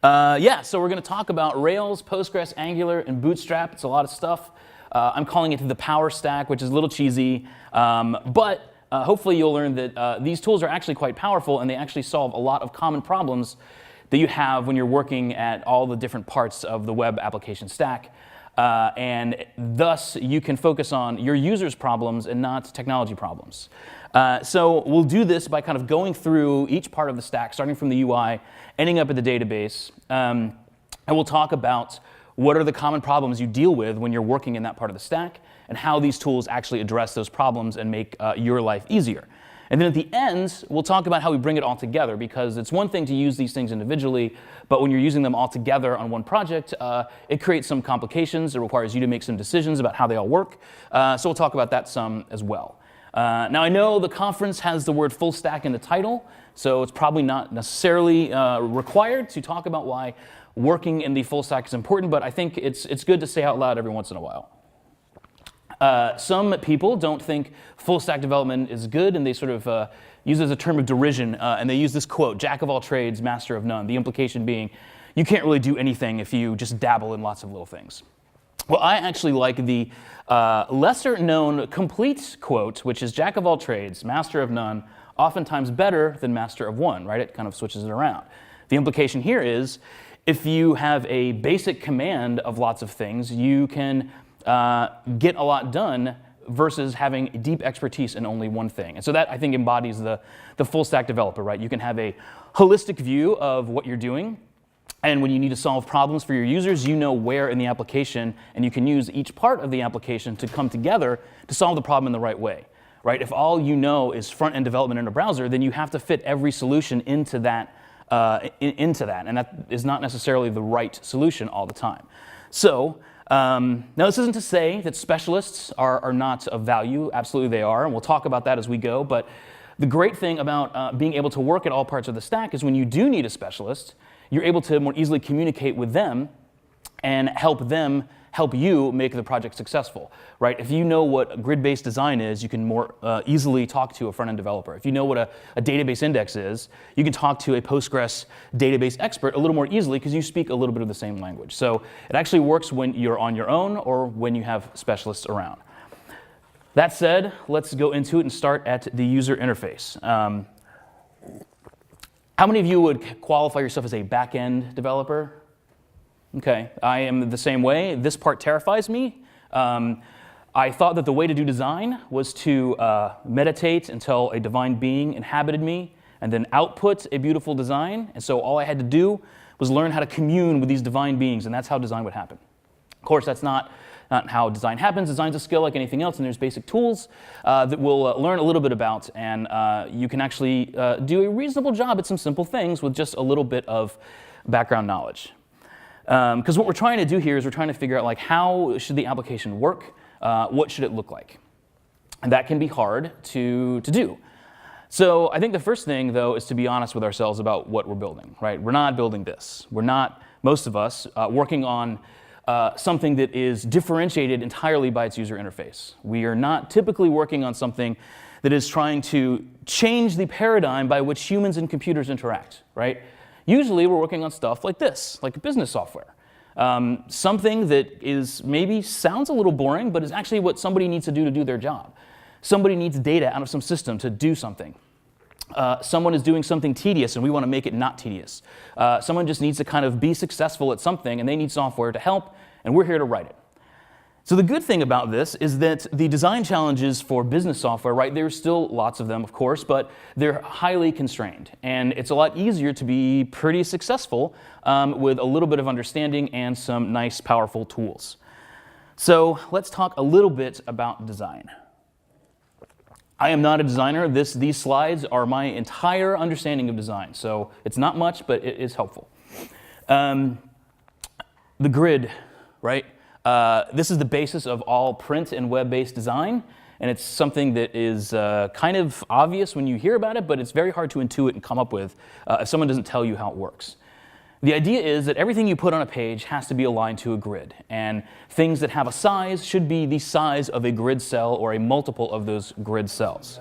Yeah, so we're going to talk about Rails, Postgres, Angular, and Bootstrap. It's a lot of stuff. I'm calling it the power stack, which is a little cheesy, but hopefully you'll learn that these tools are actually quite powerful and they actually solve a lot of common problems that you have when you're working at all the different parts of the web application stack. And thus, you can focus on your users' problems and not technology problems. So we'll do this by kind of going through each part of the stack, starting from the UI, ending up at the database. And we'll talk about what are the common problems you deal with when you're working in that part of the stack, and how these tools actually address those problems and make your life easier. And then at the end, we'll talk about how we bring it all together, because it's one thing to use these things individually, but when you're using them all together on one project, it creates some complications. It requires you to make some decisions about how they all work. So we'll talk about that some as well. Now I know the conference has the word full stack in the title, so it's probably not necessarily required to talk about why working in the full stack is important, but I think it's good to say out loud every once in a while. Some people don't think full stack development is good, and they sort of use it as a term of derision, and they use this quote, "Jack of all trades, master of none," the implication being you can't really do anything if you just dabble in lots of little things. Well, I actually like the lesser known complete quote, which is "Jack of all trades, master of none, oftentimes better than master of one," right? It kind of switches it around. The implication here is if you have a basic command of lots of things, you can get a lot done versus having deep expertise in only one thing. And so that, I think, embodies the full stack developer, right? You can have a holistic view of what you're doing, and when you need to solve problems for your users, you know where in the application, and you can use each part of the application to come together to solve the problem in the right way, right? If all you know is front-end development in a browser, then you have to fit every solution into that, and that is not necessarily the right solution all the time. So, now this isn't to say that specialists are not of value. Absolutely they are, and we'll talk about that as we go. But the great thing about being able to work at all parts of the stack is when you do need a specialist, you're able to more easily communicate with them and help them help you make the project successful, right? If you know what grid-based design is, you can more easily talk to a front-end developer. If you know what a database index is, you can talk to a Postgres database expert a little more easily because you speak a little bit of the same language. So it actually works when you're on your own or when you have specialists around. That said, let's go into it and start at the user interface. How many of you would qualify yourself as a back-end developer? Okay, I am the same way. This part terrifies me. I thought that the way to do design was to meditate until a divine being inhabited me and then output a beautiful design. And so all I had to do was learn how to commune with these divine beings, and that's how design would happen. Of course, that's not how design happens. Design's a skill like anything else, and there's basic tools that we'll learn a little bit about, and you can actually do a reasonable job at some simple things with just a little bit of background knowledge. Because what we're trying to do here is we're trying to figure out, like, how should the application work? What should it look like? And that can be hard to do. So I think the first thing, though, is to be honest with ourselves about what we're building, right? We're not building this. We're not, most of us, working on something that is differentiated entirely by its user interface. We are not typically working on something that is trying to change the paradigm by which humans and computers interact, right? Usually we're working on stuff like this, like business software. Something that is maybe sounds a little boring, but is actually what somebody needs to do their job. Somebody needs data out of some system to do something. Someone is doing something tedious and we want to make it not tedious. Someone just needs to kind of be successful at something and they need software to help, and we're here to write it. So the good thing about this is that the design challenges for business software, right, there's still lots of them, of course, but they're highly constrained. And it's a lot easier to be pretty successful with a little bit of understanding and some nice, powerful tools. So let's talk a little bit about design. I am not a designer. These slides are my entire understanding of design. So it's not much, but it is helpful. The grid, right? This is the basis of all print and web-based design, and it's something that is kind of obvious when you hear about it, but it's very hard to intuit and come up with if someone doesn't tell you how it works. The idea is that everything you put on a page has to be aligned to a grid, and things that have a size should be the size of a grid cell or a multiple of those grid cells.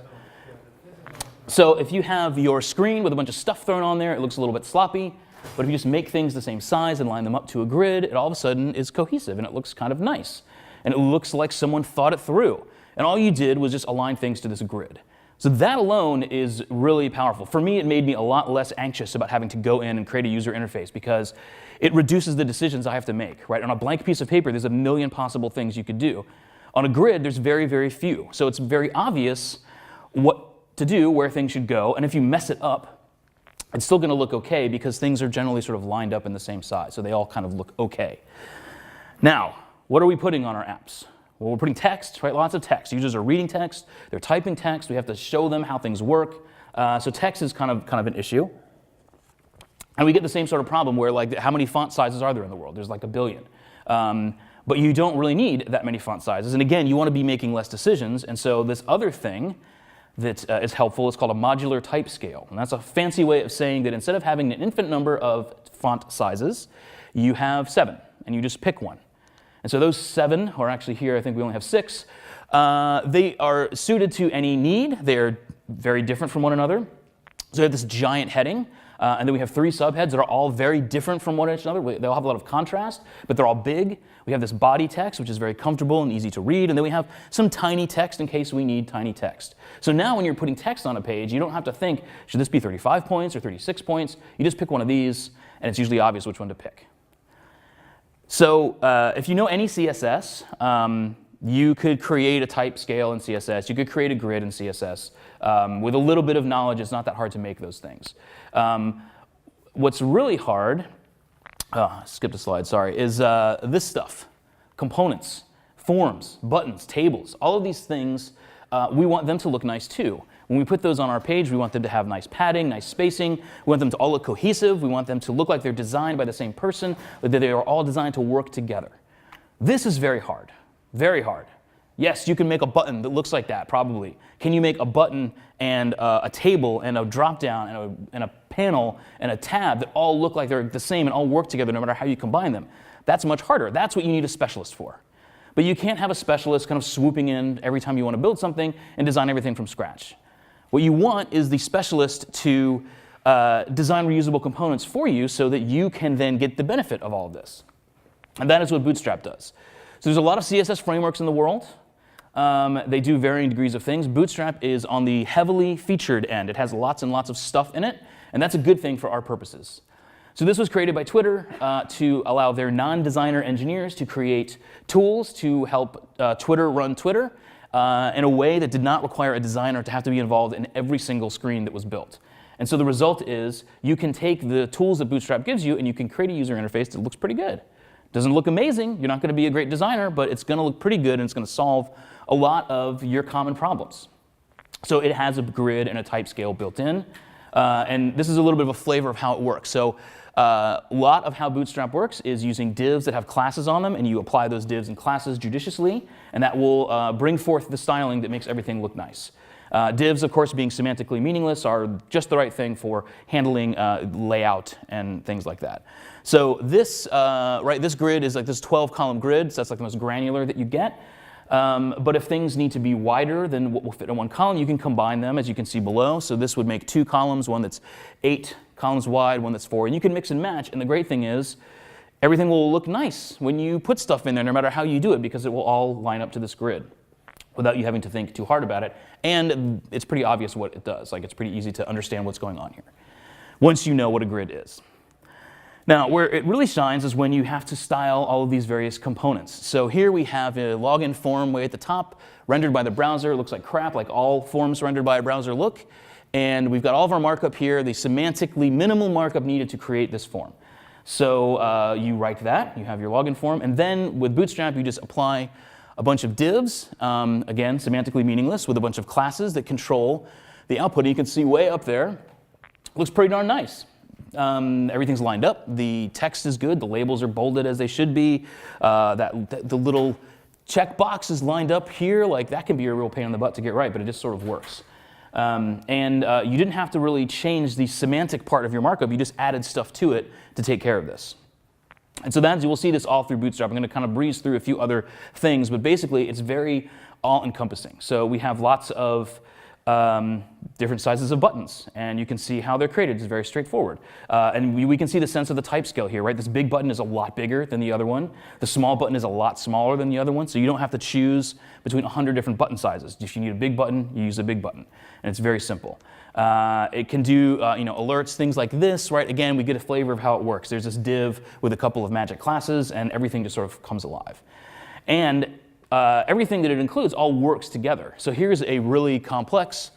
So if you have your screen with a bunch of stuff thrown on there, it looks a little bit sloppy. But if you just make things the same size and line them up to a grid, it all of a sudden is cohesive and it looks kind of nice. And it looks like someone thought it through. And all you did was just align things to this grid. So that alone is really powerful. For me, it made me a lot less anxious about having to go in and create a user interface because it reduces the decisions I have to make, right? On a blank piece of paper, there's a million possible things you could do. On a grid, there's very, very few. So it's very obvious what to do, where things should go. And if you mess it up, it's still going to look okay because things are generally sort of lined up in the same size. So they all kind of look okay. Now, what are we putting on our apps? Well, we're putting text, right? Lots of text. Users are reading text. They're typing text. We have to show them how things work. So text is kind of an issue. And we get the same sort of problem where, like, how many font sizes are there in the world? There's like a billion. But you don't really need that many font sizes. And again, you want to be making less decisions. And so this other thing that is helpful is called a modular type scale. And that's a fancy way of saying that instead of having an infinite number of font sizes, you have 7, and you just pick one. And so those 7, or actually here I think we only have 6, they are suited to any need. They're very different from one another. So we have this giant heading, and then we have 3 subheads that are all very different from one another. They'll have a lot of contrast, but they're all big. We have this body text, which is very comfortable and easy to read, and then we have some tiny text in case we need tiny text. So now when you're putting text on a page, you don't have to think, should this be 35 points or 36 points? You just pick one of these, and it's usually obvious which one to pick. So if you know any CSS, you could create a type scale in CSS. You could create a grid in CSS. With a little bit of knowledge, it's not that hard to make those things. What's really hard, skipped a slide, sorry, is this stuff. Components, forms, buttons, tables, all of these things, we want them to look nice too. When we put those on our page, we want them to have nice padding, nice spacing. We want them to all look cohesive. We want them to look like they're designed by the same person, that they are all designed to work together. This is very hard, very hard. Yes, you can make a button that looks like that, probably. Can you make a button and a table and a drop-down and a panel and a tab that all look like they're the same and all work together no matter how you combine them? That's much harder. That's what you need a specialist for. But you can't have a specialist kind of swooping in every time you want to build something and design everything from scratch. What you want is the specialist to design reusable components for you so that you can then get the benefit of all of this. And that is what Bootstrap does. So there's a lot of CSS frameworks in the world. They do varying degrees of things. Bootstrap is on the heavily featured end. It has lots and lots of stuff in it, and that's a good thing for our purposes. So this was created by Twitter to allow their non-designer engineers to create tools to help Twitter run Twitter in a way that did not require a designer to have to be involved in every single screen that was built. And so the result is you can take the tools that Bootstrap gives you and you can create a user interface that looks pretty good. Doesn't look amazing, you're not going to be a great designer, but it's going to look pretty good and it's going to solve a lot of your common problems. So it has a grid and a type scale built in. And this is a little bit of a flavor of how it works. So a lot of how Bootstrap works is using divs that have classes on them, and you apply those divs and classes judiciously, and that will bring forth the styling that makes everything look nice. Divs, of course, being semantically meaningless, are just the right thing for handling layout and things like that. So this, this grid is like this 12-column grid, so that's like the most granular that you get. But if things need to be wider than what will fit in one column, you can combine them, as you can see below. So this would make 2 columns, one that's 8 columns wide, one that's 4. And you can mix and match. And the great thing is, everything will look nice when you put stuff in there, no matter how you do it, because it will all line up to this grid without you having to think too hard about it. And it's pretty obvious what it does. Like, it's pretty easy to understand what's going on here once you know what a grid is. Now, where it really shines is when you have to style all of these various components. So here we have a login form way at the top, rendered by the browser. It looks like crap, like all forms rendered by a browser look. And we've got all of our markup here, the semantically minimal markup needed to create this form. So you write that, you have your login form, and then with Bootstrap, you just apply a bunch of divs, again, semantically meaningless, with a bunch of classes that control the output. And you can see way up there, looks pretty darn nice. Everything's lined up, the text is good, the labels are bolded as they should be, the little checkbox is lined up here, like that can be a real pain in the butt to get right, but it just sort of works. You didn't have to really change the semantic part of your markup, you just added stuff to it to take care of this. And so we'll see this all through Bootstrap. I'm going to kind of breeze through a few other things, but basically it's very all-encompassing. So we have lots of different sizes of buttons, and you can see how they're created. It's very straightforward. And we can see the sense of the type scale here, right? This big button is a lot bigger than the other one. The small button is a lot smaller than the other one, so you don't have to choose between 100 different button sizes. If you need a big button, you use a big button, and it's very simple. It can do alerts, things like this, right? Again, we get a flavor of how it works. There's this div with a couple of magic classes, and everything just sort of comes alive. And everything that it includes all works together. So here's a really complex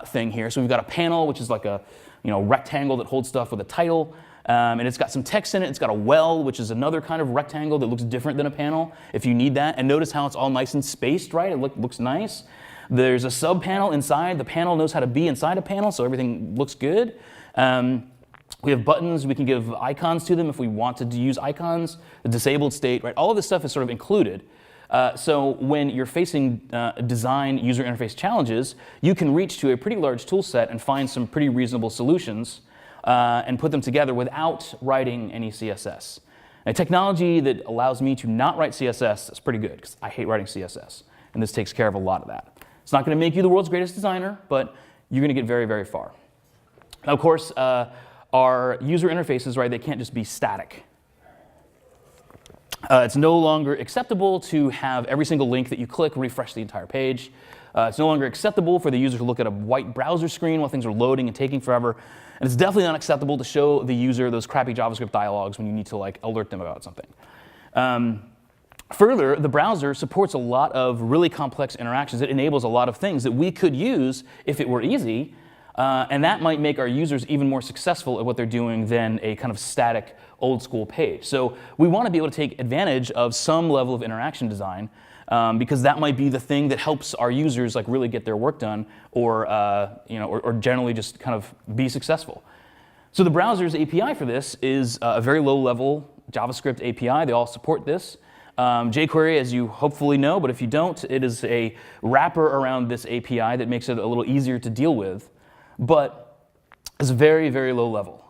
thing here. So we've got a panel, which is like a rectangle that holds stuff with a title, and it's got some text in it. It's got a well, which is another kind of rectangle that looks different than a panel if you need that. And notice how it's all nice and spaced, right? It looks nice. There's a sub panel inside. The panel knows how to be inside a panel, so everything looks good. We have buttons. We can give icons to them if we wanted to use icons. The disabled state, right? All of this stuff is sort of included. So when you're facing design user interface challenges, you can reach to a pretty large tool set and find some pretty reasonable solutions and put them together without writing any CSS. A technology that allows me to not write CSS is pretty good, because I hate writing CSS, and this takes care of a lot of that. It's not going to make you the world's greatest designer, but you're going to get very, very far. Now, of course, our user interfaces, right, they can't just be static. It's no longer acceptable to have every single link that you click refresh the entire page. It's no longer acceptable for the user to look at a white browser screen while things are loading and taking forever. And it's definitely not acceptable to show the user those crappy JavaScript dialogues when you need to alert them about something. Further, the browser supports a lot of really complex interactions. It enables a lot of things that we could use if it were easy. And that might make our users even more successful at what they're doing than a kind of static, old school page. So we want to be able to take advantage of some level of interaction design, because that might be the thing that helps our users really get their work done, or generally just kind of be successful. So the browser's API for this is a very low-level JavaScript API. They all support this. jQuery, as you hopefully know, but if you don't, it is a wrapper around this API that makes it a little easier to deal with. But it's very, very low level.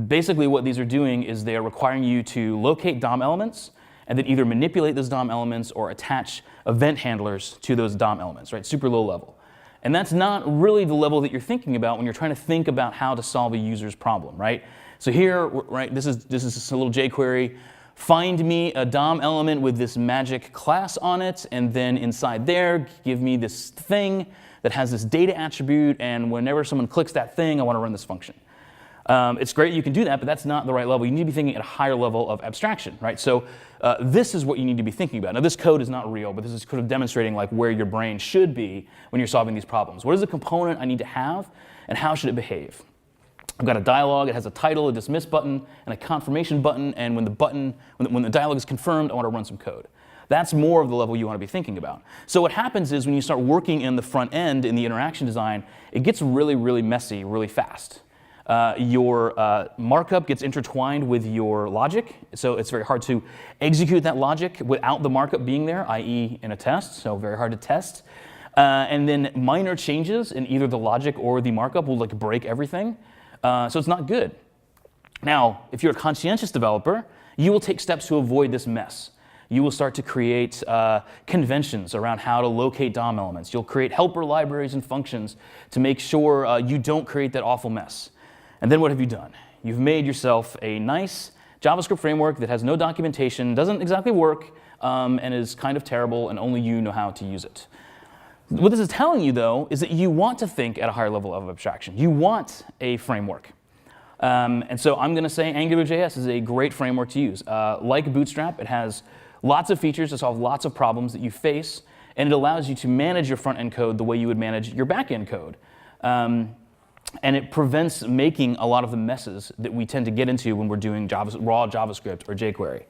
Basically, what these are doing is they are requiring you to locate DOM elements and then either manipulate those DOM elements or attach event handlers to those DOM elements, right? Super low level. And that's not really the level that you're thinking about when you're trying to think about how to solve a user's problem, right? So here, right, this is just a little jQuery. Find me a DOM element with this magic class on it, and then inside there, give me this thing that has this data attribute, and whenever someone clicks that thing, I want to run this function. It's great you can do that, but that's not the right level. You need to be thinking at a higher level of abstraction, right? So this is what you need to be thinking about. Now, this code is not real, but this is kind of demonstrating where your brain should be when you're solving these problems. What is the component I need to have, and how should it behave? I've got a dialog. It has a title, a dismiss button, and a confirmation button. And when the dialog is confirmed, I want to run some code. That's more of the level you want to be thinking about. So what happens is when you start working in the front end, in the interaction design, it gets really, really messy really fast. Your markup gets intertwined with your logic, so it's very hard to execute that logic without the markup being there, i.e. in a test, so very hard to test. And then minor changes in either the logic or the markup will break everything. So it's not good. Now, if you're a conscientious developer, you will take steps to avoid this mess. You will start to create conventions around how to locate DOM elements. You'll create helper libraries and functions to make sure you don't create that awful mess. And then what have you done? You've made yourself a nice JavaScript framework that has no documentation, doesn't exactly work, and is kind of terrible, and only you know how to use it. What this is telling you, though, is that you want to think at a higher level of abstraction. You want a framework. And so I'm going to say AngularJS is a great framework to use. Like Bootstrap, it has lots of features to solve lots of problems that you face, and it allows you to manage your front-end code the way you would manage your back-end code. And it prevents making a lot of the messes that we tend to get into when we're doing raw JavaScript or jQuery.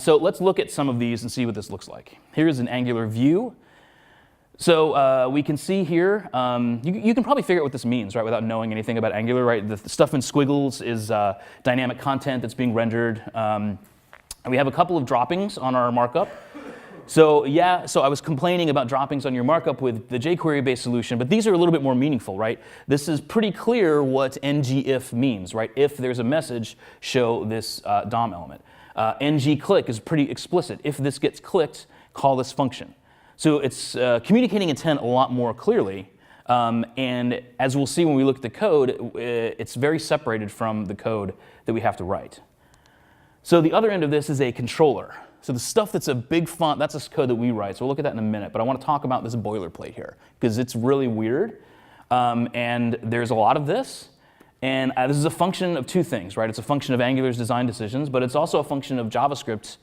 So let's look at some of these and see what this looks like. Here's an Angular view. So we can see here, you can probably figure out what this means, right, without knowing anything about Angular, right? The stuff in squiggles is dynamic content that's being rendered. And we have a couple of droppings on our markup. So yeah, so I was complaining about droppings on your markup with the jQuery-based solution, but these are a little bit more meaningful, right? This is pretty clear what ngIf means, right? If there's a message, show this DOM element. ngClick is pretty explicit. If this gets clicked, call this function. So it's communicating intent a lot more clearly. And as we'll see when we look at the code, it's very separated from the code that we have to write. So the other end of this is a controller. So the stuff that's a big font, that's this code that we write. So we'll look at that in a minute. But I want to talk about this boilerplate here because it's really weird. And there's a lot of this. And this is a function of two things, right? It's a function of Angular's design decisions, but it's also a function of JavaScript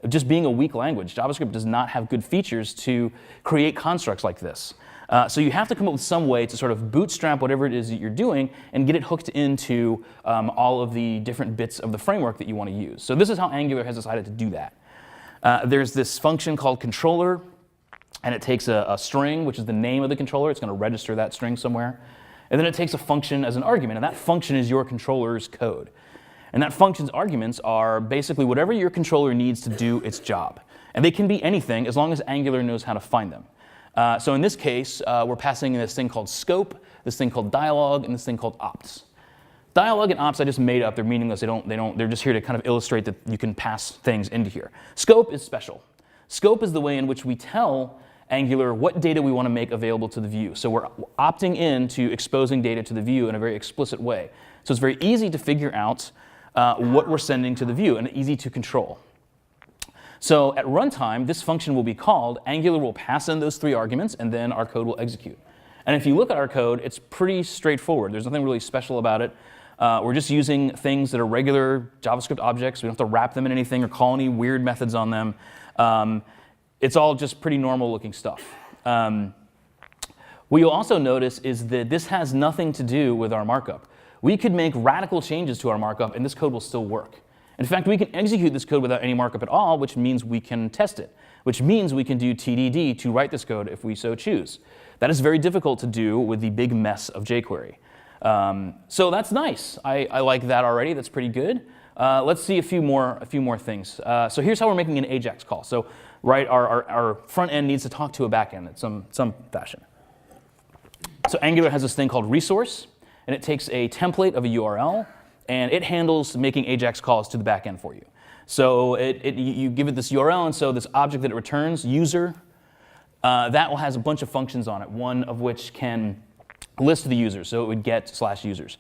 just being a weak language. JavaScript does not have good features to create constructs like this. So you have to come up with some way to sort of bootstrap whatever it is that you're doing and get it hooked into all of the different bits of the framework that you want to use. So this is how Angular has decided to do that. There's this function called controller, and it takes a string, which is the name of the controller. It's going to register that string somewhere. And then it takes a function as an argument, and that function is your controller's code. And that function's arguments are basically whatever your controller needs to do its job. And they can be anything as long as Angular knows how to find them. So in this case, we're passing in this thing called scope, this thing called dialog, and this thing called opts. Dialog and opts I just made up. They're meaningless. They're just here to kind of illustrate that you can pass things into here. Scope is special. Scope is the way in which we tell Angular what data we want to make available to the view. So we're opting in to exposing data to the view in a very explicit way. So it's very easy to figure out what we're sending to the view and easy to control. So at runtime, this function will be called. Angular will pass in those three arguments, and then our code will execute. And if you look at our code, it's pretty straightforward. There's nothing really special about it. We're just using things that are regular JavaScript objects. We don't have to wrap them in anything or call any weird methods on them. It's all just pretty normal looking stuff. What you'll also notice is that this has nothing to do with our markup. We could make radical changes to our markup, and this code will still work. In fact, we can execute this code without any markup at all, which means we can test it, which means we can do TDD to write this code if we so choose. That is very difficult to do with the big mess of jQuery. So that's nice. I like that already. That's pretty good. Let's see a few more things. So here's how we're making an AJAX call. So right, our front end needs to talk to a back end in some fashion. So Angular has this thing called resource, and it takes a template of a URL, and it handles making AJAX calls to the back end for you. So you give it this URL, and so this object that it returns, user, that has a bunch of functions on it, one of which can list the users, so it would get /users.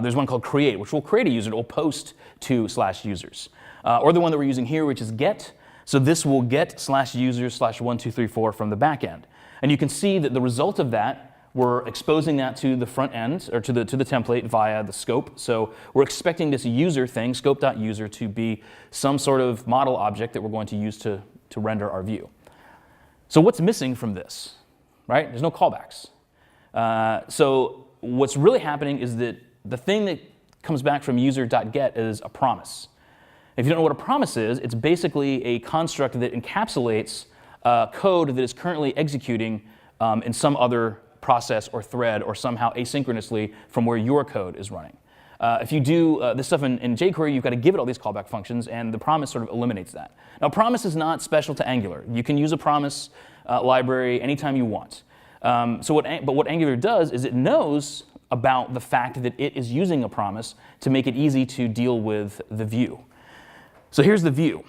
There's one called create, which will create a user. It will post to /users. Or the one that we're using here, which is get. So this will get /users /1234 from the back end. And you can see that the result of that, we're exposing that to the front end, or to the template via the scope. So we're expecting this user thing, scope.user, to be some sort of model object that we're going to use to render our view. So what's missing from this, right? There's no callbacks. So what's really happening is that the thing that comes back from user.get is a promise. If you don't know what a promise is, it's basically a construct that encapsulates code that is currently executing in some other process or thread or somehow asynchronously from where your code is running. If you do this stuff in jQuery, you've got to give it all these callback functions, and the promise sort of eliminates that. Now, promise is not special to Angular. You can use a promise library anytime you want. But what Angular does is it knows about the fact that it is using a promise to make it easy to deal with the view. So here's the view.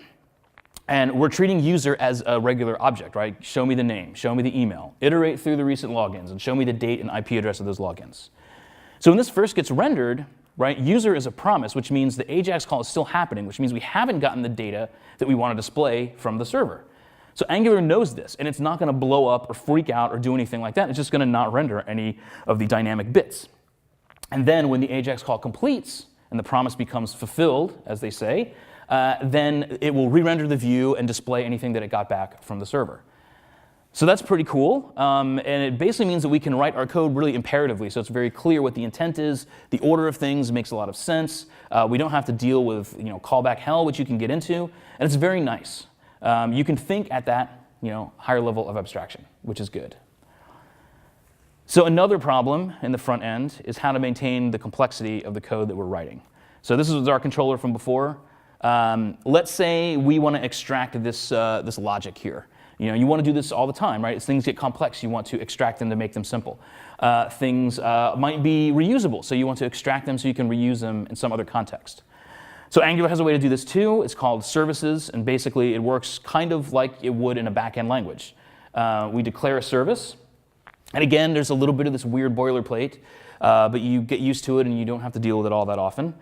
And we're treating user as a regular object, right? Show me the name, show me the email, iterate through the recent logins, and show me the date and IP address of those logins. So when this first gets rendered, right, user is a promise, which means the AJAX call is still happening, which means we haven't gotten the data that we want to display from the server. So Angular knows this, and it's not going to blow up or freak out or do anything like that. It's just going to not render any of the dynamic bits. And then when the AJAX call completes and the promise becomes fulfilled, as they say, then it will re-render the view and display anything that it got back from the server. So that's pretty cool, and it basically means that we can write our code really imperatively, so it's very clear what the intent is. The order of things makes a lot of sense. We don't have to deal with callback hell, which you can get into, and it's very nice. You can think at that higher level of abstraction, which is good. So another problem in the front end is how to maintain the complexity of the code that we're writing. So this is our controller from before. Let's say we want to extract this logic here. You want to do this all the time, right? As things get complex, you want to extract them to make them simple. Things might be reusable, so you want to extract them so you can reuse them in some other context. So Angular has a way to do this too. It's called services, and basically it works kind of like it would in a back-end language. we declare a service. And again, there's a little bit of this weird boilerplate, but you get used to it and you don't have to deal with it all that often.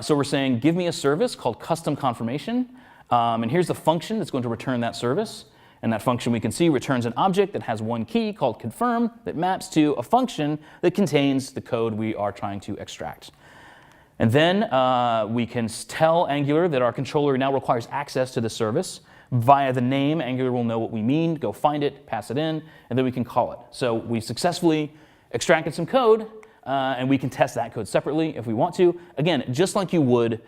So we're saying, give me a service called custom confirmation, and here's the function that's going to return that service. And that function, we can see, returns an object that has one key called confirm that maps to a function that contains the code we are trying to extract. And then we can tell Angular that our controller now requires access to the service. Via the name, Angular will know what we mean, go find it, pass it in, and then we can call it. So we successfully extracted some code, and we can test that code separately if we want to. Again, just like you would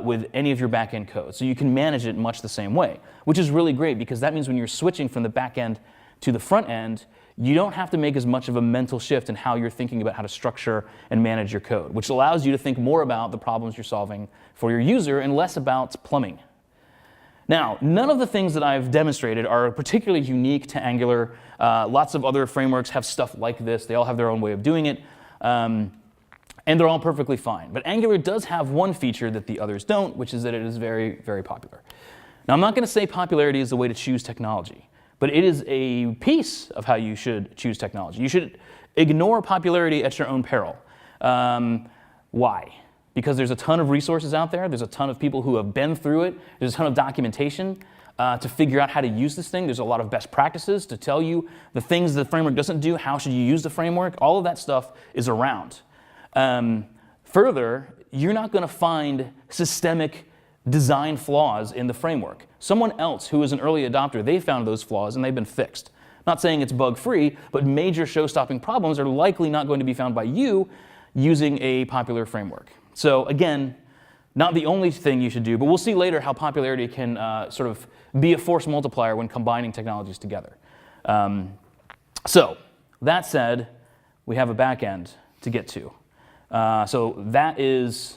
with any of your back-end code. So you can manage it much the same way, which is really great because that means when you're switching from the back-end to the front end, you don't have to make as much of a mental shift in how you're thinking about how to structure and manage your code, which allows you to think more about the problems you're solving for your user and less about plumbing. Now, none of the things that I've demonstrated are particularly unique to Angular. Lots of other frameworks have stuff like this. They all have their own way of doing it, and they're all perfectly fine. But Angular does have one feature that the others don't, which is that it is very, very popular. Now, I'm not going to say popularity is the way to choose technology, but it is a piece of how you should choose technology. You should ignore popularity at your own peril. Why? Because there's a ton of resources out there. There's a ton of people who have been through it. There's a ton of documentation to figure out how to use this thing. There's a lot of best practices to tell you the things the framework doesn't do, how should you use the framework. All of that stuff is around. Further, you're not going to find systemic design flaws in the framework. Someone else who is an early adopter, they found those flaws and they've been fixed. Not saying it's bug-free, but major show-stopping problems are likely not going to be found by you using a popular framework. So again, not the only thing you should do, but we'll see later how popularity can sort of be a force multiplier when combining technologies together. So that said, we have a back end to get to. So that is,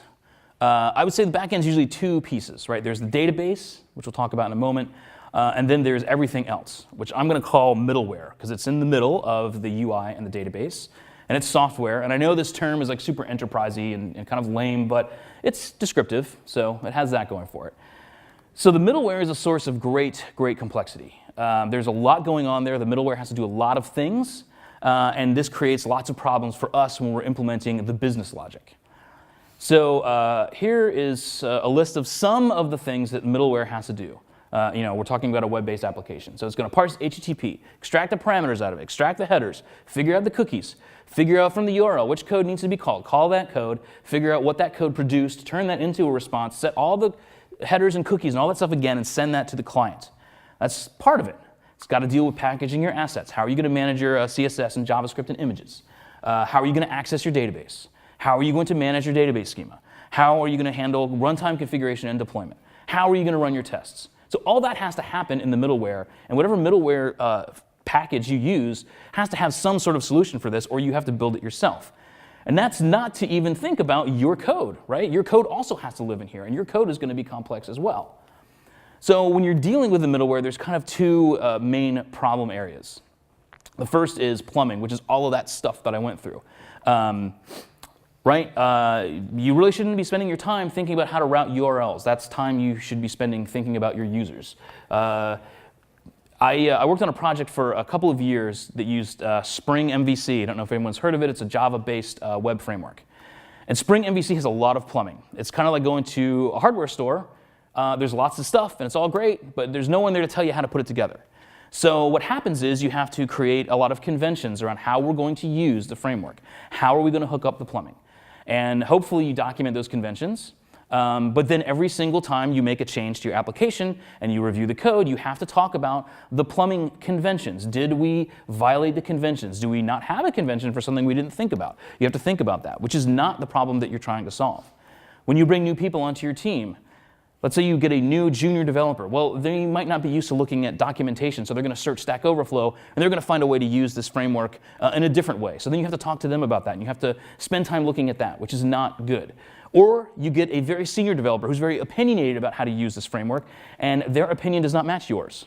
I would say the back end is usually two pieces, right? There's the database, which we'll talk about in a moment, and then there's everything else, which I'm going to call middleware, because it's in the middle of the UI and the database. And it's software, and I know this term is like super enterprisey and kind of lame, but it's descriptive, so it has that going for it. So the middleware is a source of great, great complexity. There's a lot going on there. The middleware has to do a lot of things, and this creates lots of problems for us when we're implementing the business logic. So here is a list of some of the things that middleware has to do. We're talking about a web-based application. So it's going to parse HTTP, extract the parameters out of it, extract the headers, figure out the cookies, figure out from the URL which code needs to be called, call that code, figure out what that code produced, turn that into a response, set all the headers and cookies and all that stuff again, and send that to the client. That's part of it. It's got to deal with packaging your assets. How are you going to manage your CSS and JavaScript and images? How are you going to access your database? How are you going to manage your database schema? How are you going to handle runtime configuration and deployment? How are you going to run your tests? So all that has to happen in the middleware, and whatever middleware package you use has to have some sort of solution for this, or you have to build it yourself. And that's not to even think about your code, right? Your code also has to live in here, and your code is going to be complex as well. So when you're dealing with the middleware, there's kind of two main problem areas. The first is plumbing, which is all of that stuff that I went through. Right? You really shouldn't be spending your time thinking about how to route URLs. That's time you should be spending thinking about your users. I worked on a project for a couple of years that used Spring MVC. I don't know if anyone's heard of it. It's a Java-based web framework. And Spring MVC has a lot of plumbing. It's kind of like going to a hardware store. There's lots of stuff, and it's all great, but there's no one there to tell you how to put it together. So what happens is you have to create a lot of conventions around how we're going to use the framework. How are we going to hook up the plumbing? And hopefully you document those conventions. But then every single time you make a change to your application and you review the code, you have to talk about the plumbing conventions. Did we violate the conventions? Do we not have a convention for something we didn't think about? You have to think about that, which is not the problem that you're trying to solve. When you bring new people onto your team, let's say you get a new junior developer. Well, they might not be used to looking at documentation, so they're going to search Stack Overflow, and they're going to find a way to use this framework in a different way. So then you have to talk to them about that, and you have to spend time looking at that, which is not good. Or you get a very senior developer who's very opinionated about how to use this framework, and their opinion does not match yours.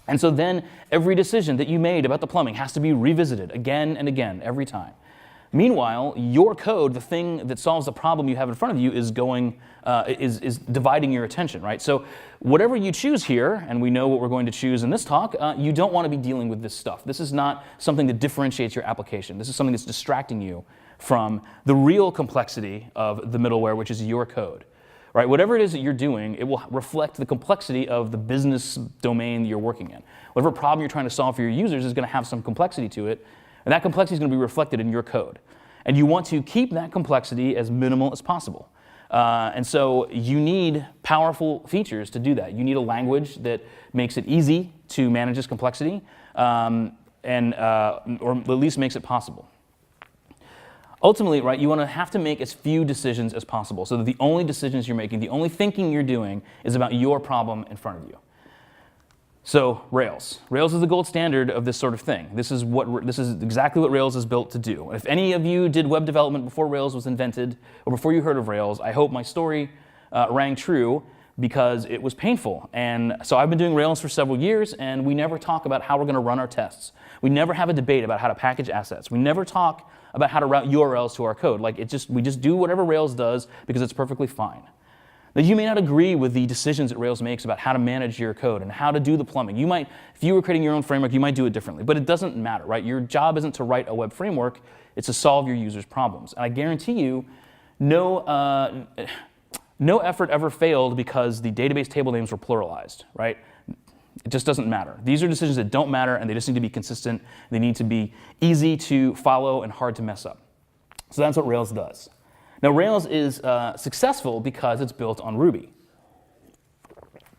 And so then every decision that you made about the plumbing has to be revisited again and again, every time. Meanwhile, your code, the thing that solves the problem you have in front of you, is is dividing your attention, right? So whatever you choose here, and we know what we're going to choose in this talk, you don't want to be dealing with this stuff. This is not something that differentiates your application. This is something that's distracting you from the real complexity of the middleware, which is your code. Right? Whatever it is that you're doing, it will reflect the complexity of the business domain that you're working in. Whatever problem you're trying to solve for your users is going to have some complexity to it, and that complexity is going to be reflected in your code. And you want to keep that complexity as minimal as possible. And so you need powerful features to do that. You need a language that makes it easy to manage this complexity, or at least makes it possible. Ultimately, right, you want to have to make as few decisions as possible so that the only decisions you're making, the only thinking you're doing is about your problem in front of you. So Rails. Rails is the gold standard of this sort of thing. This is exactly what Rails is built to do. If any of you did web development before Rails was invented, or before you heard of Rails, I hope my story rang true, because it was painful. And so I've been doing Rails for several years, and we never talk about how we're going to run our tests. We never have a debate about how to package assets. We never talk about how to route URLs to our code. Like we just do whatever Rails does because it's perfectly fine. Now, you may not agree with the decisions that Rails makes about how to manage your code and how to do the plumbing. You might, if you were creating your own framework, you might do it differently. But it doesn't matter, right? Your job isn't to write a web framework. It's to solve your users' problems. And I guarantee you, no effort ever failed because the database table names were pluralized, right? It just doesn't matter. These are decisions that don't matter, and they just need to be consistent. They need to be easy to follow and hard to mess up. So that's what Rails does. Now, Rails is successful because it's built on Ruby.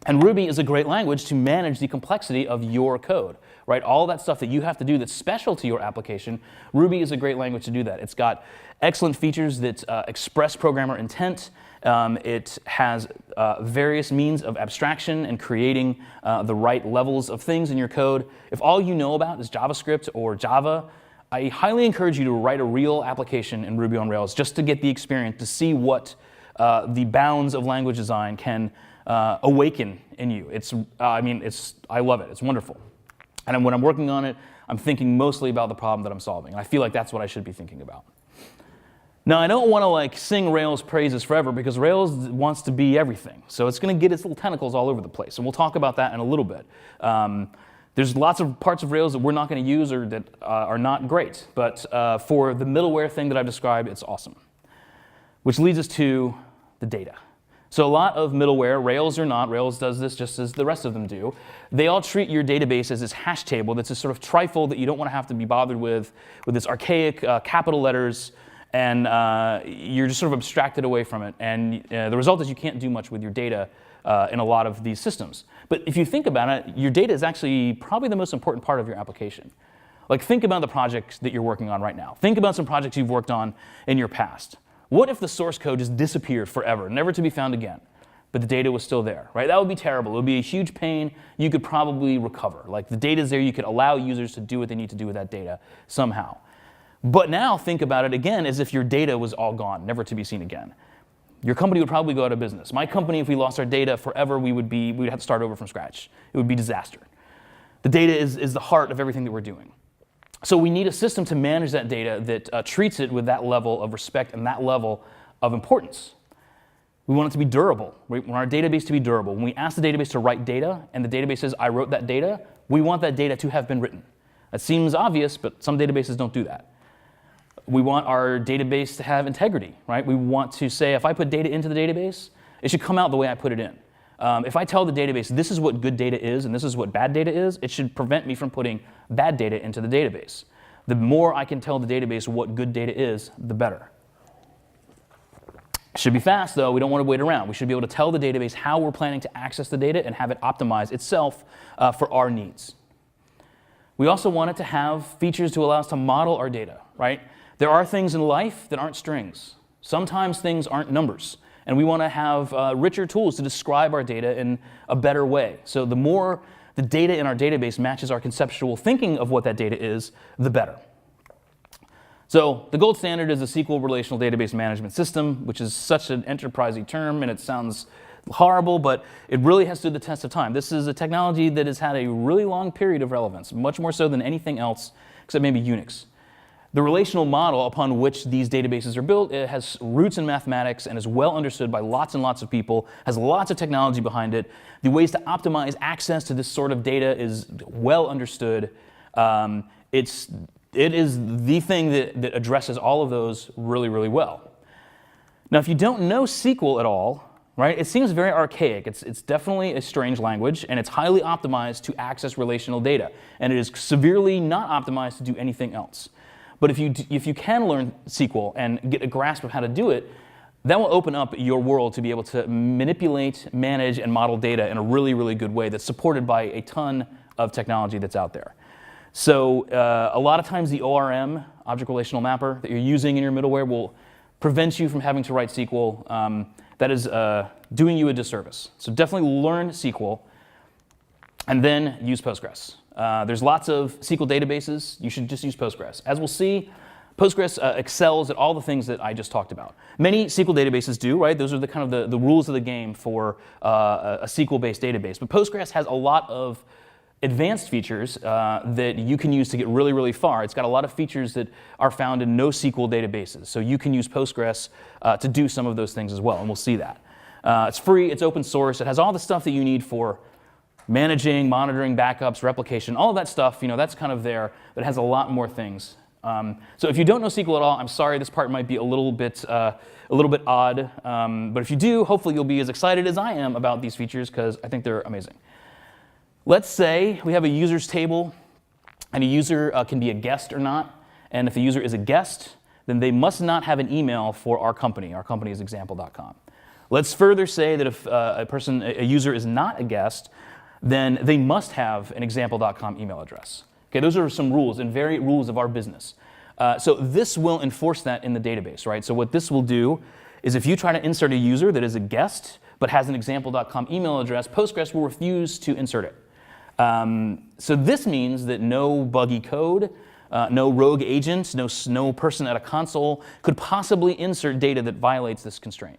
And Ruby is a great language to manage the complexity of your code, right? All that stuff that you have to do that's special to your application, Ruby is a great language to do that. It's got excellent features that express programmer intent. It has various means of abstraction and creating the right levels of things in your code. If all you know about is JavaScript or Java, I highly encourage you to write a real application in Ruby on Rails just to get the experience, to see what the bounds of language design can awaken in you. I love it. It's wonderful. And when I'm working on it, I'm thinking mostly about the problem that I'm solving. And I feel like that's what I should be thinking about. Now, I don't want to sing Rails praises forever because Rails wants to be everything. So it's going to get its little tentacles all over the place. And we'll talk about that in a little bit. There's lots of parts of Rails that we're not going to use or that are not great. But for the middleware thing that I've described, it's awesome. Which leads us to the data. So a lot of middleware, Rails or not, Rails does this just as the rest of them do. They all treat your database as this hash table that's this sort of trifle that you don't want to have to be bothered with this archaic capital letters, and you're just sort of abstracted away from it. And the result is you can't do much with your data in a lot of these systems. But if you think about it, your data is actually probably the most important part of your application. Like, think about the projects that you're working on right now. Think about some projects you've worked on in your past. What if the source code just disappeared forever, never to be found again, but the data was still there, right? That would be terrible. It would be a huge pain. You could probably recover. Like, the data's there. You could allow users to do what they need to do with that data somehow. But now think about it again as if your data was all gone, never to be seen again. Your company would probably go out of business. My company, if we lost our data forever, we would have to start over from scratch. It would be disaster. The data is the heart of everything that we're doing. So we need a system to manage that data that treats it with that level of respect and that level of importance. We want it to be durable. We want our database to be durable. When we ask the database to write data, and the database says, I wrote that data, we want that data to have been written. That seems obvious, but some databases don't do that. We want our database to have integrity, right? We want to say, if I put data into the database, it should come out the way I put it in. If I tell the database, this is what good data is and this is what bad data is, it should prevent me from putting bad data into the database. The more I can tell the database what good data is, the better. It should be fast, though. We don't want to wait around. We should be able to tell the database how we're planning to access the data and have it optimize itself for our needs. We also want it to have features to allow us to model our data, right? There are things in life that aren't strings. Sometimes things aren't numbers. And we want to have richer tools to describe our data in a better way. So the more the data in our database matches our conceptual thinking of what that data is, the better. So the gold standard is a SQL relational database management system, which is such an enterprising term, and it sounds horrible, but it really has stood the test of time. This is a technology that has had a really long period of relevance, much more so than anything else, except maybe Unix. The relational model upon which these databases are built, it has roots in mathematics and is well understood by lots and lots of people, has lots of technology behind it. The ways to optimize access to this sort of data is well understood. It is the thing that addresses all of those really, really well. Now, if you don't know SQL at all, right, it seems very archaic. It's definitely a strange language, and it's highly optimized to access relational data, and it is severely not optimized to do anything else. But if you can learn SQL and get a grasp of how to do it, that will open up your world to be able to manipulate, manage, and model data in a really, really good way that's supported by a ton of technology that's out there. So a lot of times the ORM, Object Relational Mapper, that you're using in your middleware will prevent you from having to write SQL. That is doing you a disservice. So definitely learn SQL and then use Postgres. There's lots of SQL databases. You should just use Postgres. As we'll see, Postgres excels at all the things that I just talked about. Many SQL databases do, right? Those are the rules of the game for a SQL-based database. But Postgres has a lot of advanced features that you can use to get really, really far. It's got a lot of features that are found in NoSQL databases. So you can use Postgres to do some of those things as well, and we'll see that. It's free, it's open source, it has all the stuff that you need for managing, monitoring, backups, replication, all of that stuff, that's kind of there, but it has a lot more things. So if you don't know SQL at all, I'm sorry, this part might be a little bit odd, but if you do, hopefully you'll be as excited as I am about these features because I think they're amazing. Let's say we have a users table, and a user can be a guest or not. And if a user is a guest, then they must not have an email for our company. Our company is example.com. Let's further say that if a user is not a guest, then they must have an example.com email address. Okay, those are some rules and very rules of our business. So this will enforce that in the database, right? So what this will do is if you try to insert a user that is a guest but has an example.com email address, Postgres will refuse to insert it. So this means that no buggy code, no rogue agent, no person at a console could possibly insert data that violates this constraint.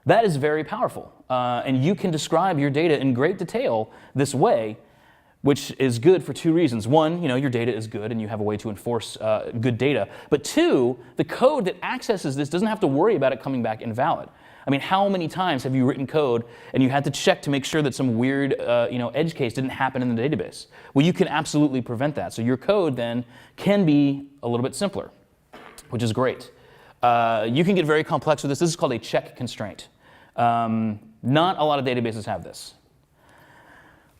That is very powerful, and you can describe your data in great detail this way, which is good for two reasons. One, your data is good and you have a way to enforce good data. But two, the code that accesses this doesn't have to worry about it coming back invalid. I mean, how many times have you written code and you had to check to make sure that some weird edge case didn't happen in the database? Well, you can absolutely prevent that. So your code then can be a little bit simpler, which is great. You can get very complex with this. This is called a check constraint. Not a lot of databases have this.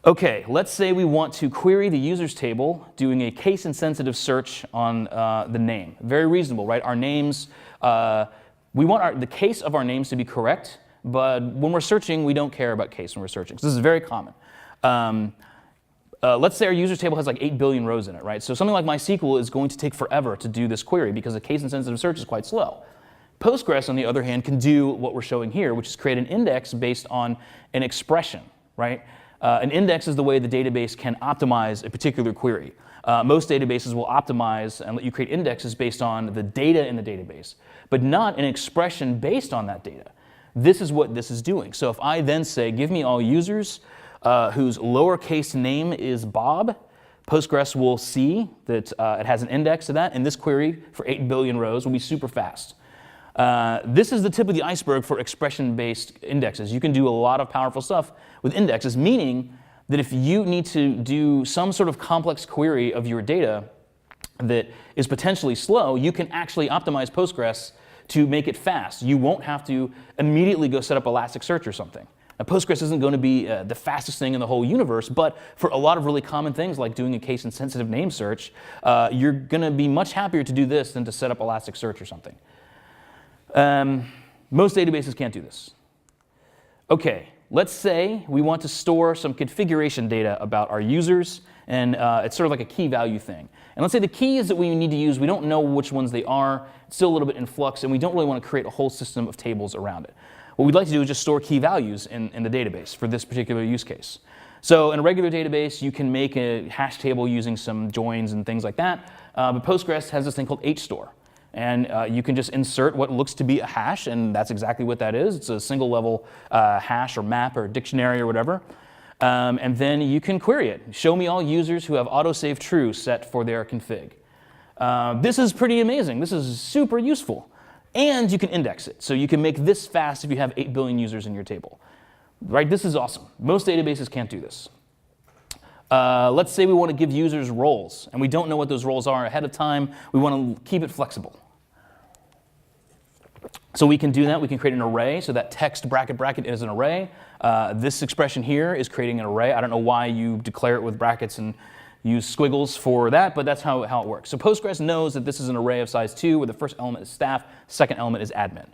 Okay, let's say we want to query the users table doing a case-insensitive search on the name. Very reasonable, right? Our names, we want the case of our names to be correct, but when we're searching, we don't care about case when we're searching. So this is very common. Let's say our users table has like 8 billion rows in it, right? So something like MySQL is going to take forever to do this query because a case-insensitive search is quite slow. Postgres, on the other hand, can do what we're showing here, which is create an index based on an expression, right? An index is the way the database can optimize a particular query. Most databases will optimize and let you create indexes based on the data in the database, but not an expression based on that data. This is what this is doing. So if I then say, give me all users whose lowercase name is Bob, Postgres will see that it has an index to that, and this query for 8 billion rows will be super fast. This is the tip of the iceberg for expression-based indexes. You can do a lot of powerful stuff with indexes, meaning that if you need to do some sort of complex query of your data that is potentially slow, you can actually optimize Postgres to make it fast. You won't have to immediately go set up Elasticsearch or something. Now, Postgres isn't going to be the fastest thing in the whole universe, but for a lot of really common things like doing a case-insensitive name search, you're going to be much happier to do this than to set up Elasticsearch or something. Most databases can't do this. Okay, let's say we want to store some configuration data about our users, and it's sort of like a key value thing. And let's say the keys that we need to use, we don't know which ones they are, it's still a little bit in flux, and we don't really want to create a whole system of tables around it. What we'd like to do is just store key values in the database for this particular use case. So in a regular database, you can make a hash table using some joins and things like that, but Postgres has this thing called HStore. And you can just insert what looks to be a hash, and that's exactly what that is. It's a single level hash or map or dictionary or whatever. And then you can query it. Show me all users who have autosave true set for their config. This is pretty amazing. This is super useful. And you can index it. So you can make this fast if you have 8 billion users in your table. Right? This is awesome. Most databases can't do this. Let's say we want to give users roles, and we don't know what those roles are ahead of time. We want to keep it flexible. So we can do that. We can create an array. So that text bracket bracket is an array. This expression here is creating an array. I don't know why you declare it with brackets and use squiggles for that, but that's how it works. So Postgres knows that this is an array of size 2, where the first element is staff, second element is admin.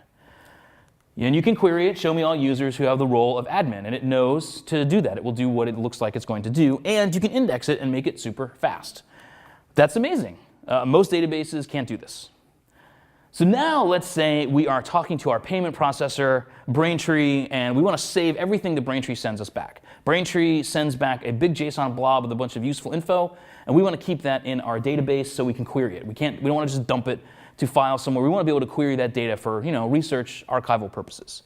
And you can query it, show me all users who have the role of admin, and it knows to do that. It will do what it looks like it's going to do, and you can index it and make it super fast. That's amazing. Most databases can't do this. So now let's say we are talking to our payment processor, Braintree, and we want to save everything that Braintree sends us back. Braintree sends back a big JSON blob with a bunch of useful info, and we want to keep that in our database so we can query it. We don't want to just dump it to file somewhere. We want to be able to query that data for research, archival purposes.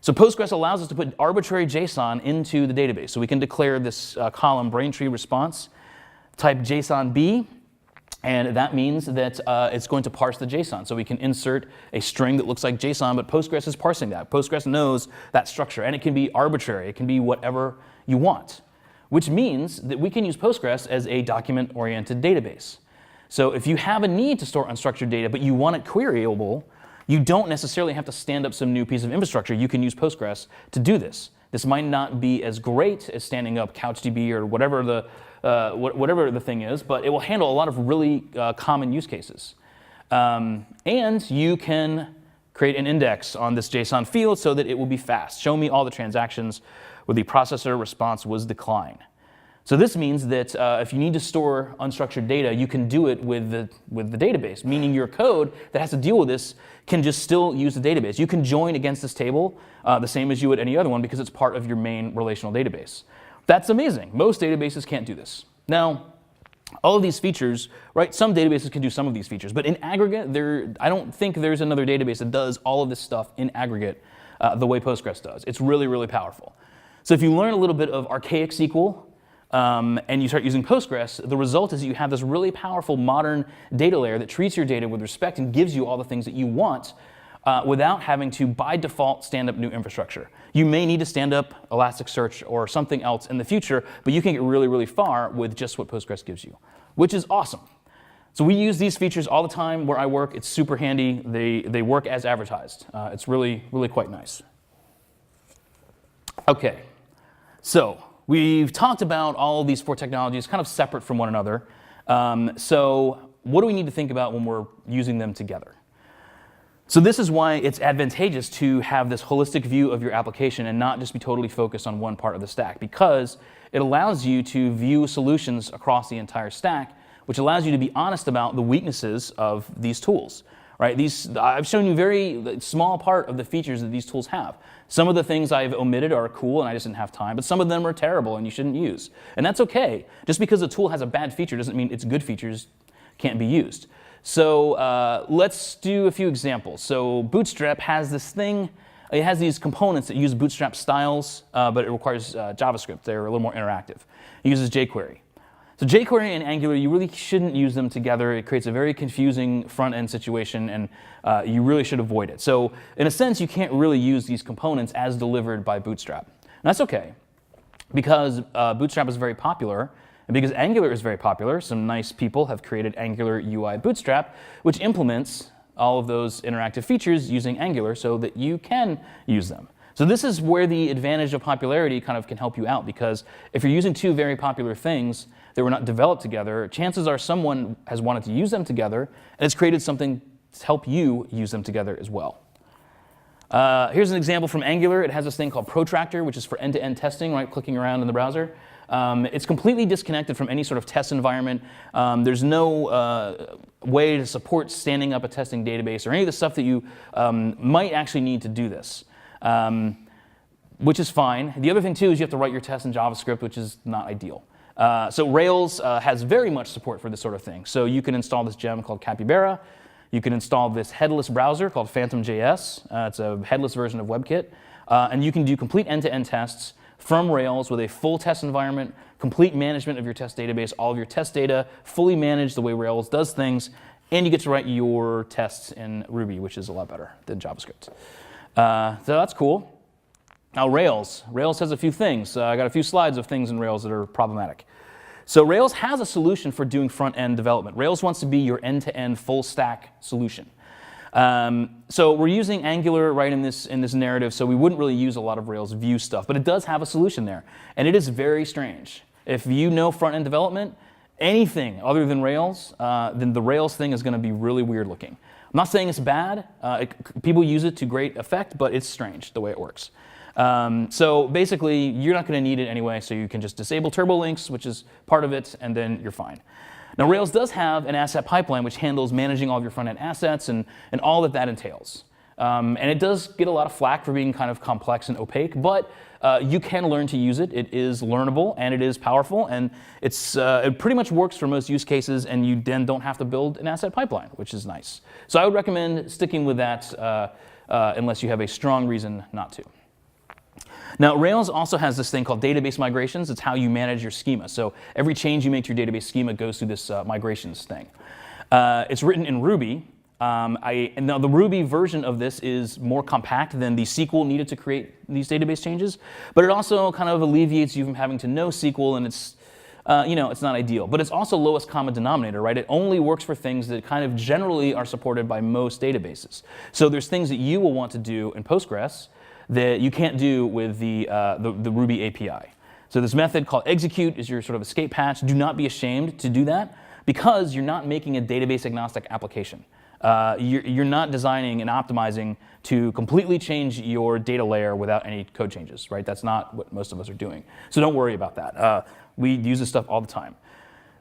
So Postgres allows us to put arbitrary JSON into the database. So we can declare this column Braintree response, type JSON B, and that means that it's going to parse the JSON. So we can insert a string that looks like JSON, but Postgres is parsing that. Postgres knows that structure, and it can be arbitrary. It can be whatever you want, which means that we can use Postgres as a document-oriented database. So if you have a need to store unstructured data, but you want it queryable, you don't necessarily have to stand up some new piece of infrastructure. You can use Postgres to do this. This might not be as great as standing up CouchDB or whatever the thing is, but it will handle a lot of really common use cases. And you can create an index on this JSON field so that it will be fast. Show me all the transactions where the processor response was decline. So this means that if you need to store unstructured data, you can do it with the database, meaning your code that has to deal with this can just still use the database. You can join against this table the same as you would any other one because it's part of your main relational database. That's amazing. Most databases can't do this. Now, all of these features, right, some databases can do some of these features, but in aggregate, I don't think there's another database that does all of this stuff in aggregate the way Postgres does. It's really, really powerful. So if you learn a little bit of archaic SQL, and you start using Postgres, the result is you have this really powerful modern data layer that treats your data with respect and gives you all the things that you want without having to, by default, stand up new infrastructure. You may need to stand up Elasticsearch or something else in the future, but you can get really, really far with just what Postgres gives you, which is awesome. So we use these features all the time where I work. It's super handy. They work as advertised. It's really, really quite nice. OK, so we've talked about all of these 4 technologies kind of separate from one another. So what do we need to think about when we're using them together? So this is why it's advantageous to have this holistic view of your application and not just be totally focused on one part of the stack, because it allows you to view solutions across the entire stack, which allows you to be honest about the weaknesses of these tools. Right? I've shown you a very small part of the features that these tools have. Some of the things I've omitted are cool and I just didn't have time, but some of them are terrible and you shouldn't use. And that's okay. Just because a tool has a bad feature doesn't mean its good features can't be used. So let's do a few examples. So Bootstrap has this thing. It has these components that use Bootstrap styles, but it requires JavaScript. They're a little more interactive. It uses jQuery. So jQuery and Angular, you really shouldn't use them together. It creates a very confusing front-end situation, and you really should avoid it. So in a sense, you can't really use these components as delivered by Bootstrap. And that's OK, because Bootstrap is very popular, and because Angular is very popular. Some nice people have created Angular UI Bootstrap, which implements all of those interactive features using Angular so that you can use them. So this is where the advantage of popularity kind of can help you out, because if you're using 2 very popular things that were not developed together, chances are someone has wanted to use them together and has created something to help you use them together as well. Here's an example from Angular. It has this thing called Protractor, which is for end-to-end testing, right? Clicking around in the browser. It's completely disconnected from any sort of test environment. There's no way to support standing up a testing database or any of the stuff that you might actually need to do this. Which is fine. The other thing, too, is you have to write your tests in JavaScript, which is not ideal. So Rails has very much support for this sort of thing. So you can install this gem called Capybara. You can install this headless browser called Phantom.js. It's a headless version of WebKit. And you can do complete end-to-end tests from Rails with a full test environment, complete management of your test database, all of your test data, fully managed the way Rails does things, and you get to write your tests in Ruby, which is a lot better than JavaScript. So that's cool. Now Rails has a few things. I got a few slides of things in Rails that are problematic. So Rails has a solution for doing front-end development. Rails wants to be your end-to-end full-stack solution. So we're using Angular right in this narrative, so we wouldn't really use a lot of Rails Vue stuff, but it does have a solution there, and it is very strange. If you know front-end development, anything other than Rails, then the Rails thing is going to be really weird looking. I'm not saying it's bad. People use it to great effect, but it's strange the way it works. So basically, you're not going to need it anyway, so you can just disable turbo links, which is part of it, and then you're fine. Now, Rails does have an asset pipeline, which handles managing all of your front-end assets and all that entails. And it does get a lot of flack for being kind of complex and opaque, but you can learn to use it. It is learnable, and it is powerful, and it pretty much works for most use cases, and you then don't have to build an asset pipeline, which is nice. So I would recommend sticking with that unless you have a strong reason not to. Now, Rails also has this thing called database migrations. It's how you manage your schema. So every change you make to your database schema goes through this migrations thing. It's written in Ruby. Now, the Ruby version of this is more compact than the SQL needed to create these database changes, but it also kind of alleviates you from having to know SQL, and it's not ideal. But it's also lowest common denominator, right? It only works for things that kind of generally are supported by most databases. So there's things that you will want to do in Postgres that you can't do with the Ruby API. So this method called execute is your sort of escape hatch. Do not be ashamed to do that because you're not making a database agnostic application. You're not designing and optimizing to completely change your data layer without any code changes, right? That's not what most of us are doing. So don't worry about that. We use this stuff all the time.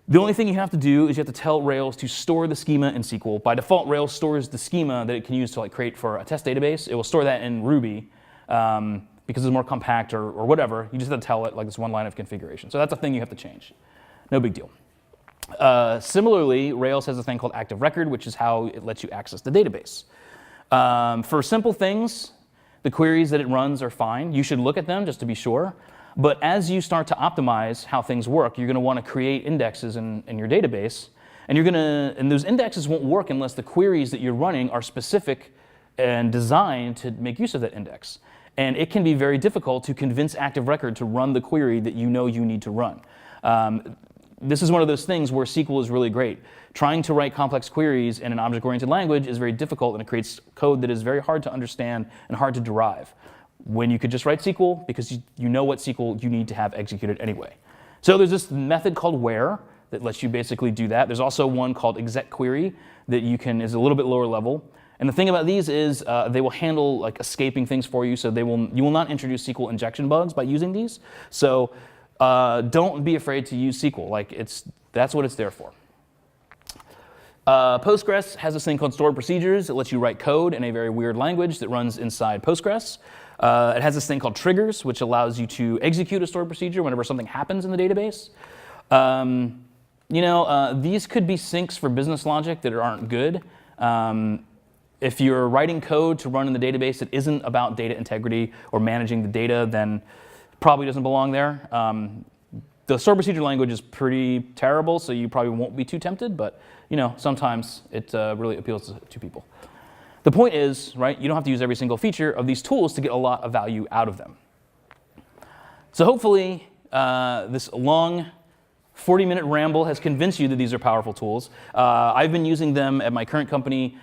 The only thing you have to do is you have to tell Rails to store the schema in SQL. By default, Rails stores the schema that it can use to create for a test database. It will store that in Ruby. Because it's more compact or whatever, you just have to tell it this one line of configuration. So that's a thing you have to change. No big deal. Similarly, Rails has a thing called active record, which is how it lets you access the database. For simple things, the queries that it runs are fine. You should look at them just to be sure. But as you start to optimize how things work, you're going to want to create indexes in your database. And those indexes won't work unless the queries that you're running are specific and designed to make use of that index. And it can be very difficult to convince Active Record to run the query that you know you need to run. This is one of those things where SQL is really great. Trying to write complex queries in an object-oriented language is very difficult, and it creates code that is very hard to understand and hard to derive, when you could just write SQL because you know what SQL you need to have executed anyway. So there's this method called where that lets you basically do that. There's also one called exec query that is a little bit lower level. And the thing about these is they will handle escaping things for you, so you will not introduce SQL injection bugs by using these. So don't be afraid to use SQL. That's what it's there for. Postgres has this thing called stored procedures. It lets you write code in a very weird language that runs inside Postgres. It has this thing called triggers, which allows you to execute a stored procedure whenever something happens in the database. These could be sinks for business logic that aren't good. If you're writing code to run in the database that isn't about data integrity or managing the data, then it probably doesn't belong there. The stored procedure language is pretty terrible, so you probably won't be too tempted, but sometimes it really appeals to people. The point is, right, you don't have to use every single feature of these tools to get a lot of value out of them. So hopefully this long 40-minute ramble has convinced you that these are powerful tools. I've been using them at my current company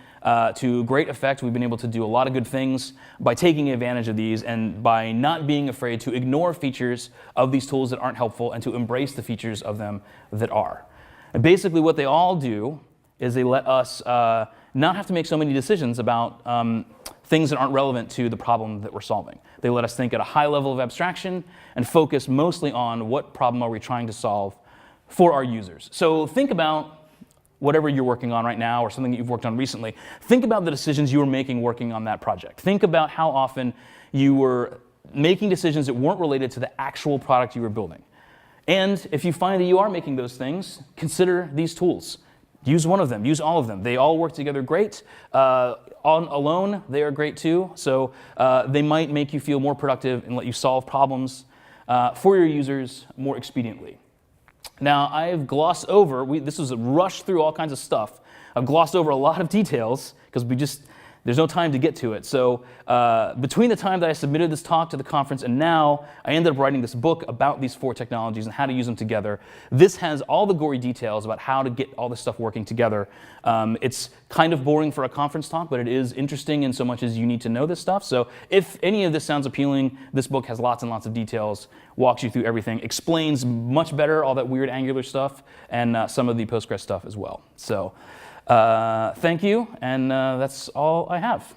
to great effect. We've been able to do a lot of good things by taking advantage of these and by not being afraid to ignore features of these tools that aren't helpful and to embrace the features of them that are. And basically what they all do is they let us not have to make so many decisions about things that aren't relevant to the problem that we're solving. They let us think at a high level of abstraction and focus mostly on what problem are we trying to solve for our users. So think about whatever you're working on right now or something that you've worked on recently. Think about the decisions you were making working on that project. Think about how often you were making decisions that weren't related to the actual product you were building. And if you find that you are making those things, consider these tools. Use one of them, use all of them. They all work together great. Alone, they are great too. So they might make you feel more productive and let you solve problems for your users more expediently. Now, I've glossed over, this was a rush through all kinds of stuff. I've glossed over a lot of details because there's no time to get to it. So between the time that I submitted this talk to the conference and now, I ended up writing this book about these 4 technologies and how to use them together. This has all the gory details about how to get all this stuff working together. It's kind of boring for a conference talk, but it is interesting in so much as you need to know this stuff. So if any of this sounds appealing, this book has lots and lots of details, walks you through everything, explains much better all that weird Angular stuff and some of the Postgres stuff as well. So. Thank you, and that's all I have.